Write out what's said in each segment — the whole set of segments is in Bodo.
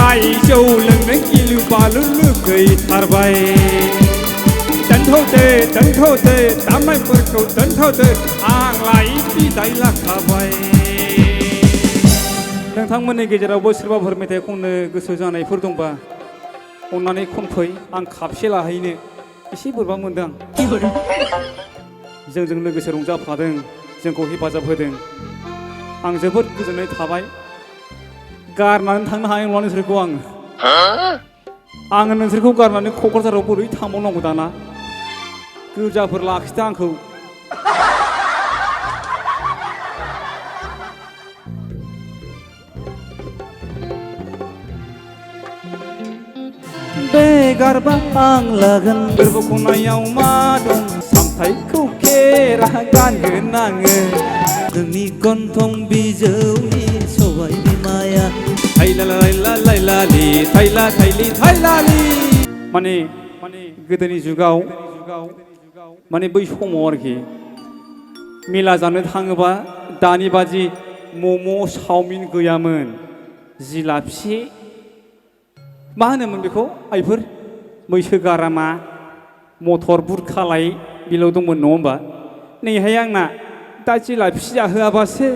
आंलाय जौ लोंनो गिलु बालु लुगैथारबाय दोनथ'दो दामनायफोरखौ दोनथ'दो आंलाय बिदाय लाखाबाय। नोंथांमोननि गेजेरावबो सोरबाफोर मेथाइ खननो गोसो जानायफोर दंबा अननानै खनफै आं खापसे लाहैनो एसे बोरैबा मोनदों जोंजों लोगोसे रंजाफादों जोंखौ हेफाजाब होदों आं जोबोद गोजोननाय थाबाय गारनानै थांनो हानाय नङा नोंसोरखौ आङो नोंसोरखौ गारनानै क'क्राझाराव बोरै थांबावनांगौ दाना गोजाफोर लाखिदो आंखौ बेगारबा आं लागोन गोरबो खनायाव मा दं सामथाइखौ खेरा गानगोन आङो नोंनि गन्थं बिजौनि सबाय बिमाया थाइला लाइला लाइलालि थाइला थाइलि थाइलालि माने गोदोनि जुगाव माने बै समाव आरोखि मेला जानो थाङोबा दानि बादि मम' चावमिन गैयामोन जिलाफि मा होनोमोन बेखौ आइफोर मैसो गारामा मटर बुरखालाय बेल' दंमोन नङा होमबा नैहाय आंना दा जिलाफि जाहोआबासो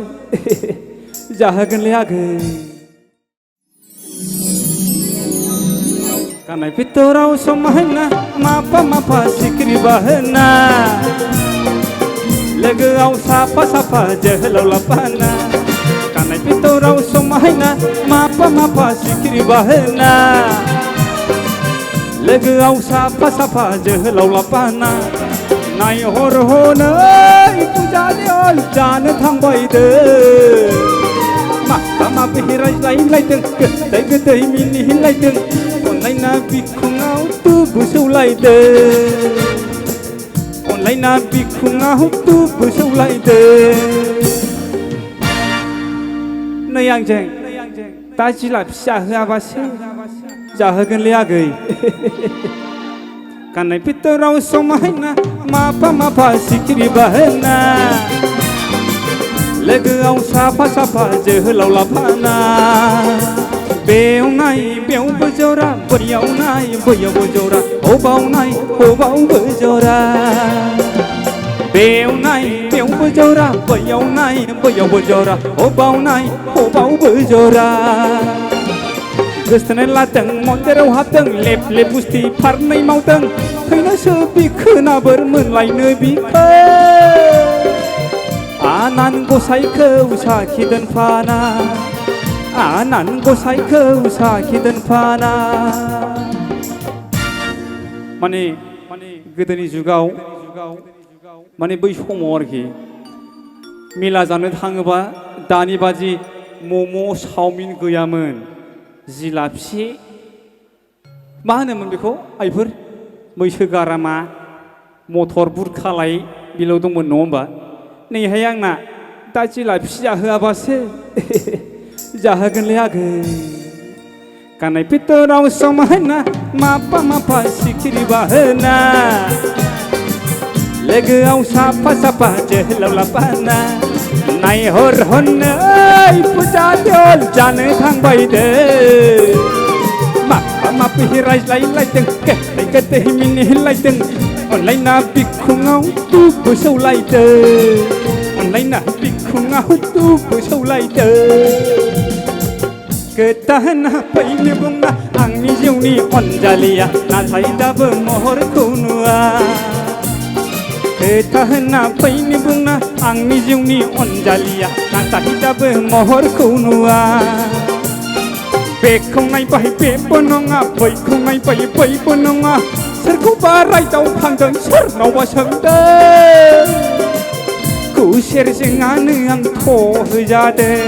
जाहोगोनलै आगै गाननाय बिथोराव समायना माफा सिखिरि बाहोना लोगोआव साफा जोहोलाव लाफाना गाननाय बिथोराव समायना माफा सिखिरि बाहोना लोगोआव साफा जोहोलाव लाफाना नायहर हनै फुजालियाव जानो थांबायदो माबि रायज्लायलायदों गोदै मिनिलायदों अनलायना बिखुङाव तुबु सौलायदो अनलायना बिखुङाव तुबु सौलायदो नै आंजों दा जिलाफि जाहोआबासो जाहोगोनलै आगै गाननाय बिथोराव समायना माफा सिखिरि बाहोना लोगोआव साफा जोहोलाव लाफाना बेयाव नाय बेयावबो जरा बैयाव नाय बैयावबो जरा हबाव नाय हबावबो जरा बेयाव नाय बेयावबो जरा बैयाव नाय बैयावबो जरा हबाव नाय हबावबो जरा गोसथोनाय लादों मन्दिराव हाबदों लेप बुस्थि फारनै मावदों फैनोसो बिखोना बोर मोनलायनो बिखो आनान गसाइखौ साखि दोनफाना आनान गसाइखौ साखि दोनफाना माने गोदोनि जुगाव माने बै समाव आरोखि मेला जानो थाङोबा दानि बादि मम' चावमिन गैयामोन जिलाफि मा होनोमोन बेखौ आइफोर मैसो गारामा मटर बुरखालाय बेल' दंमोन नङा होमबा नैहाय आंना दा जिलाफि जाहोआबासो जाहोगोनलै आगै गाननाय बिथोराव समायना माफा सिखिरि बाहोना लोगोआव साफा जोहोलाव लाफाना नायहर हनै फुजालियाव जानो थांबायदो माबि रायज्लायलायदों गोदै मिनिलायदों अनलायना बिखुङाव तुबु सौलायदो अनलायना बिखुङाव तुबु सौलायदो गोदाना फैनो बुंना आंनि जिउनि अनजालिया नाथाय दाबो महरखौ नुवा खोथा होनना फैनो बुंना आंनि जिउनि अनजालिया नाथाय दाबो महरखौ नुवा बेखौ नायबाय बेबो नङा बैखौ नायबाय बैबो नङा सोरखौबा रायदावफ्लांदों सोरनावबा सोंदों गुसेरजोंआनो आं थ'होजादों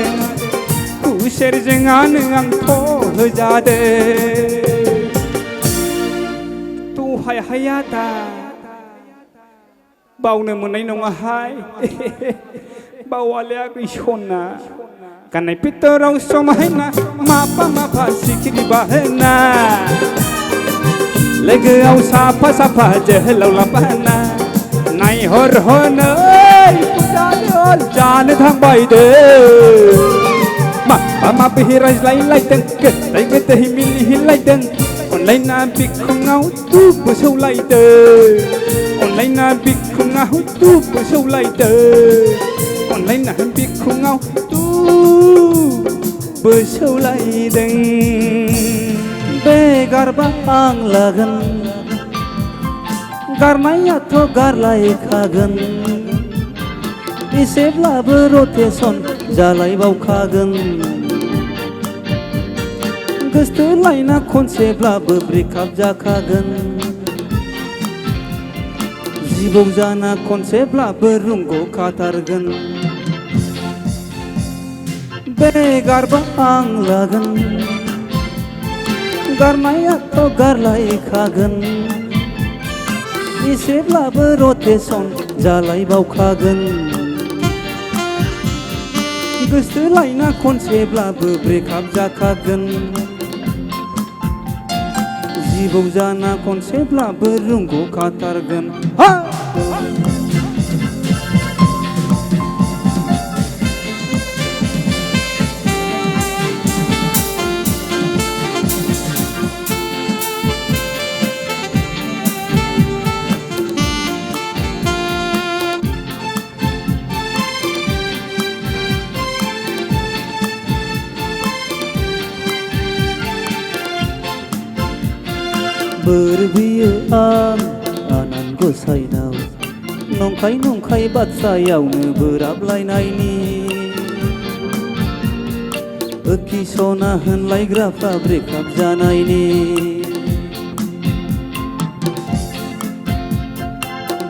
गुसेरजोंआनो आं थ'होजादों दहाय हाया दा बावनो मोननाय नङाहाय बावाले आगै सना गाननाय बिथोराव समायना माफा सिखिरि बाहोना लोगोआव साफा जोहोलाव लाफाना नायहर हनै फुजालियाव जानो थांबायदो माबे रायज्लायलायदों गोदै गोदै मिनिलायदों अनलायना बिखुङाव दुबो सौलायदों अनलायना बिखुङाव दुबो सौलायदों अनलायना बिखुङाव दुबो सौलायदों बे गारबा आं लागोन गारनायाथ' गारलायखागोन एसेब्लाबो रटेसन जालायबावखागोन गोसथोलायना खनसेब्लाबो ब्रेकआप जाखागोन जिबौ जाना खनसेब्लाबो रुंग'खाथारगोन बे गारबा आं लागोन गारनायाथ' गारलायखागोन एसेब्लाबो रटेसन जालायबावखागोन गोसथोलायना खनसेब्लाबो ब्रेकआप जाखागोन जिबौ जाना खनसेब्लाबो रुंग'खाथारगोन बोर बियो आं आनान गसाइनाव नंखाय नंखाय बाथ्रायावनो बोराबलायनायनि ओखि सना होनलायग्राफ्रा ब्रेकआप जानायनि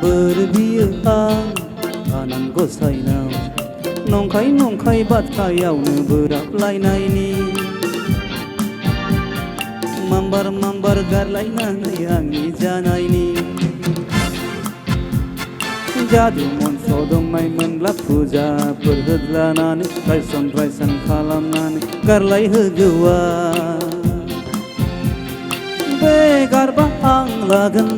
बोर बियो आं आनान गसाइनाव नंखाय नंखाय बाथ्रायावनो बोराबलायनायनि माम्बार माम्बार गारलायनानै आंनि जानायनि जादु मन्त्र दंनाय मोनब्ला फुजाफोर होद्लानानै रायसन खालामनानै गारलायहोगौआ बे गारबा आं लागोन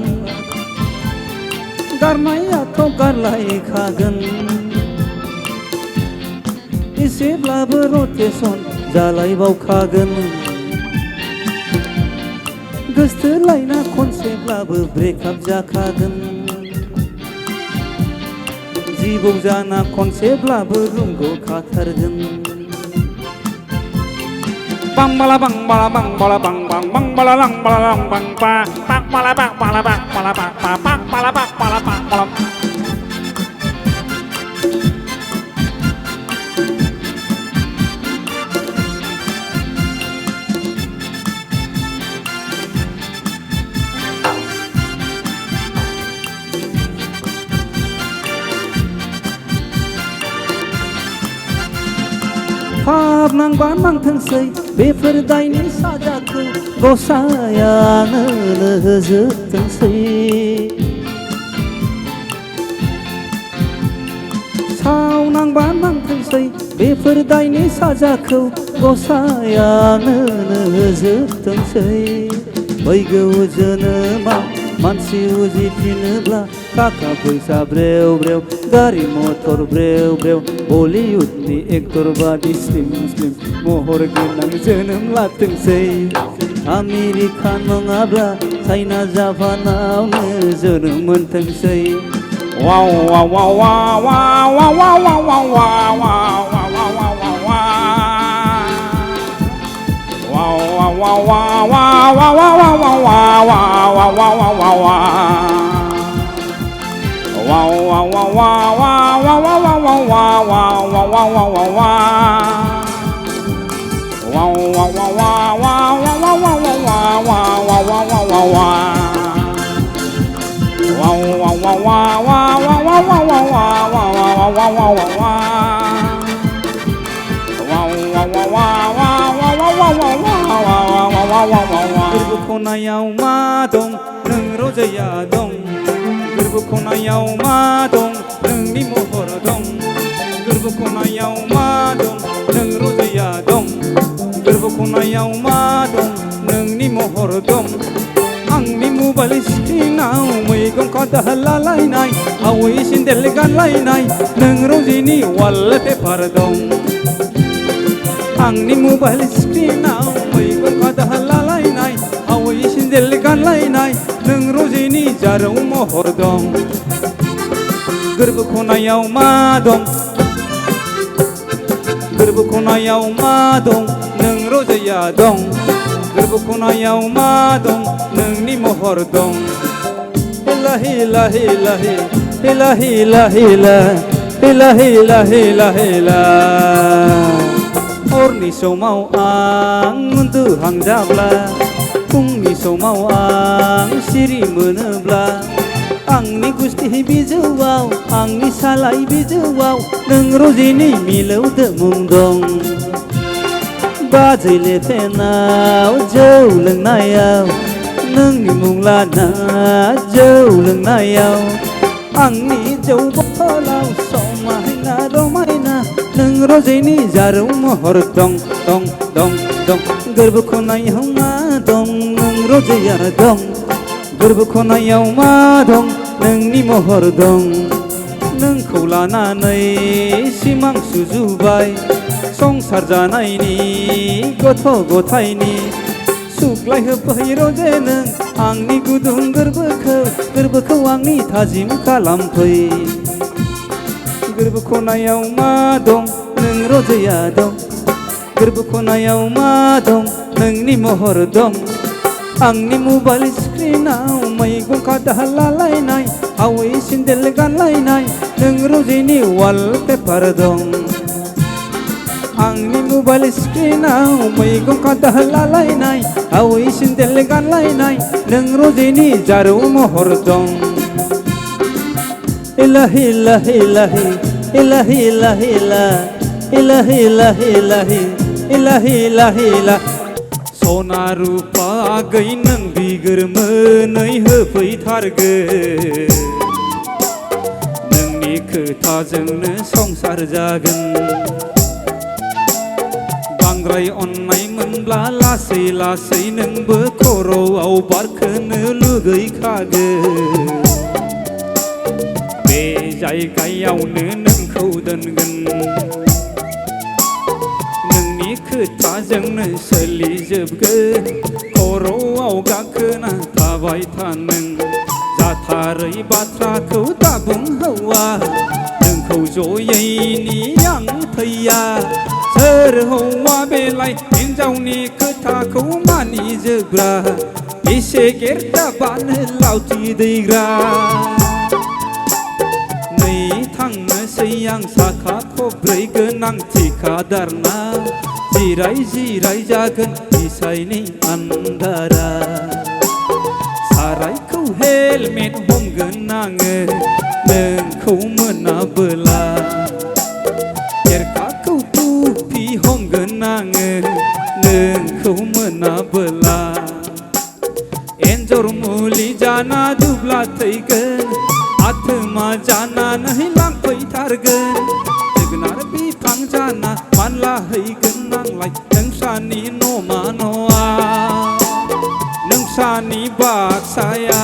गारनायाथ' गारलायखागोन एसेब्लाबो रटेसन जालायबावखागोन गोसथोलायना खनसेब्लाबो ब्रेकआप जाखागोन जिबौ जाना खनसेब्लाबो रुंग'खाथारगोन बांबाला बांबाला बांबाला बां बां बांबाला लांबाला लां बां बा बांबाला बांबाला बांबाला बां बा बांबाला बांबाला बांबाला फाब नांबा नांथोंसै बेफोर दायनि साजाखौ गसायानो होजोबथोंसै साव नांबा नांथोंसै बेफोर दायनि साजाखौ गसायानो होजोबथोंसै फैगौ जोनोमाव मानसि उजिफिनोब्ला थाखा फैसा ब्रेव ब्रेव गारि मटर ब्रेव ब्रेव बलिउडनि एक्टर बादि स्लिम स्लिम महर गोनां जोनोम लाथोंसै आमेरिका नङाब्ला चाइना जापानावनो जोनोम मोनथोंसै वाव वाव वाव वाव वाव वाव वाव वाव गोरबो खनायाव मा दं नों रजाया दं गोरबो खनायाव मा दं नोंनि महर दं गोरबो खनायाव मा दं नों रजाया दं गोरबो खनायाव मा दं नोंनि महर दं आंनि मबाइल स्क्रिनाव मैगं खादा लालायनाय हावै सेन्देल गानलायनाय नों रजिनि वालपेपार दं आंनि मबाइल स्क्रिनाव मैगं खादा लालायनाय आवै सेन्देल गानलायनाय नों रजेनि जारौ महर दं गोरबो खनायाव मा दं गोरबो खनायाव मा दं नों रजेया दं गोरबो खनायाव मा दं नोंनि महर दं हेला हेला हेला हेला हेला हेला हेला हेला हेला हेला हरनि समाव आं उन्दुहां जाब्ला फुंनि समाव आं सिरि मोनोब्ला आंनि गुस्थि बिजौआव आंनि सालाय बिजौआव नों रजेनि मिलौदो मुं दं बाजै लेफेनाव जौ लोंनायाव नोंनि मुं लाना जौ लोंनायाव आंनि जौ बथलाव समायना रमायना नों रजेनि जारौ महर दं दं दं दं गोरबो खनायाव मा दं नों रजेया दं गोरबो खनायाव मा दं नोंनि महर दं नोंखौ लानानै सिमां सुजुबाय संसार जानायनि गथ' गथायनि सुग्लाय होफै रजे नों आंनि गुदुं गोरबोखौ आंनि थाजिम खालामफै गोरबो खनायाव मा दं नों रजेया दं गोरबो खनायाव मा दं नोंनि महर दं आंनि मबाइल स्क्रिनाव मैगं खादा लालायनाय आवै सेन्देल गानलायनाय नों रजेनि वालपेपार दं आंनि मबाइल स्क्रिनाव मैगं खादा लालायनाय आवै सेन्देल गानलायनाय नों रजेनि जारौ महर दं हेला हेला हेला हेला हेला हेला हेला हेला हेला हेला हेला हेला सना रुपा गै नों बिगोर मोनै होफैथारगोन नोंनि खोथाजोंनो संसार जागोन बांद्राय अननाय मोनब्ला लासै लासै नोंबो खर'आव बारखोनो लुगैखागोन बे जायगायावनो नोंखौ दोनगोन नोंनि खोथाजोंनो सोलिजोबगोन खर'आव गाखोना थाबाय था नों जाथारै बाथ्राखौ दाबुं हौवा नोंखौ जयैनि आं थैया सोर हौवा बेलाय हिन्जावनि खोथाखौ मानिजोबग्रा एसे गेरदाबानो लावथि दैग्रा नै थांनोसै आं साखा खब्रै गोनां थिखादारना जिराय जिराय जागोन बिसायनि आन्दारा सारायखौ हेलमेट हमगोन आङो नोंखौ मोनाबोला खेरखाखौ टुपि हमगोन आङो नोंखौ मोनाबोला एन्जर मुलि जाना दुब्ला थैगोन आथोमा जानानै लांफैथारगोन जोगोनार बिफां जाना मानला हैगोन नांलाय नोंस्रानि न'मा न'आ नोंस्रानि बाक्साया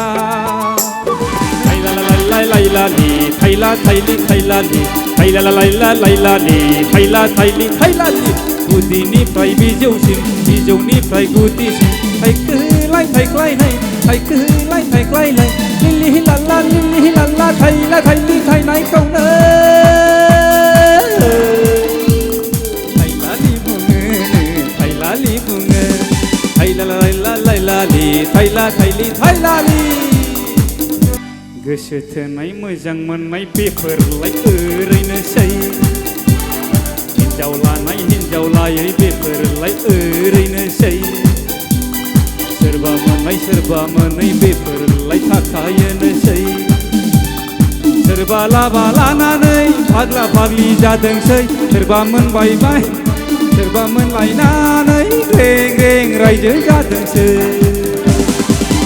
थाइला लाइला लाइलालि थाइला थाइलि थाइलालि थाइला लाइला लाइलालि थाइला थाइलि थाइलालि गुदिनिफ्राय बिजौसिम बिजौनिफ्राय गुदिसिम थाइखोलाय थाइख्लायनाय थाइखोलाय थाइख्लायनाय लिलि लाला थाइला थाइलि थाइनायखौनो थाइलालि बुङो थाइलालि बुङो थाइला लाइला लाइलालि थाइला थाइलि थाइलालि गोसो थोनाय मोजां मोननाय बेफोरलाय ओरैनोसै हिन्जाव लानाय हिन्जाव लायै बेफोरलाय ओरैनोसै सोरबा मोनै बेफोरलाय थाखायोनोसै सोरबा लाबा लानानै फाग्ला फाग्लि जादोंसै सोरबा मोनबायबाय सोरबा मोनलायनानै ग्रें ग्रें रायजो जादोंसै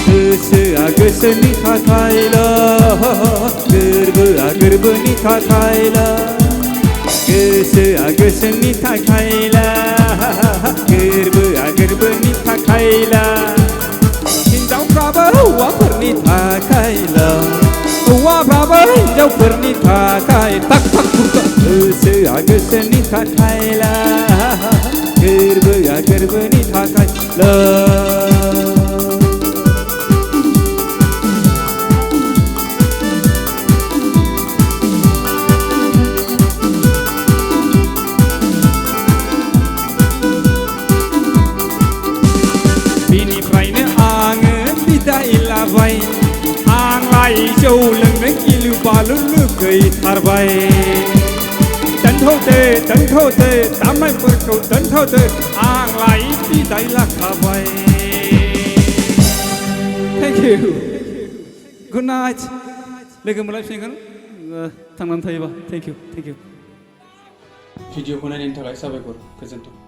गोसोआ गोसोनि थाखायल' गोरबोआ गोरबोनि थाखायल' गोसोआ गोसोनि थाखायल' गोरबोआ गोरबोनि थाखायल' हिन्जावफ्राबो हौवाफोरनि थाखायल' हौवाफ्राबो हिन्जावफोरनि थाखाय थाक थाक गोसोआ गोसोनि थाखायल' गोरबोआ गोरबोनि थाखाय बिनिफ्रायनो आङो बिदाय लाबाय आंलाय जौ लोंनो गिलु बालु लुगैथारबाय दोनथ'दो दामनायफोरखौ दोनथ'दो आंलाय बिदाय लाखाबाय थेंक इउ गुड नाइट लोगो मोनलायफिनगोन थांनानै थायोबा थेंक इउ भिडिअखौ नायनायनि थाखाय साबायखर गोजोन्थों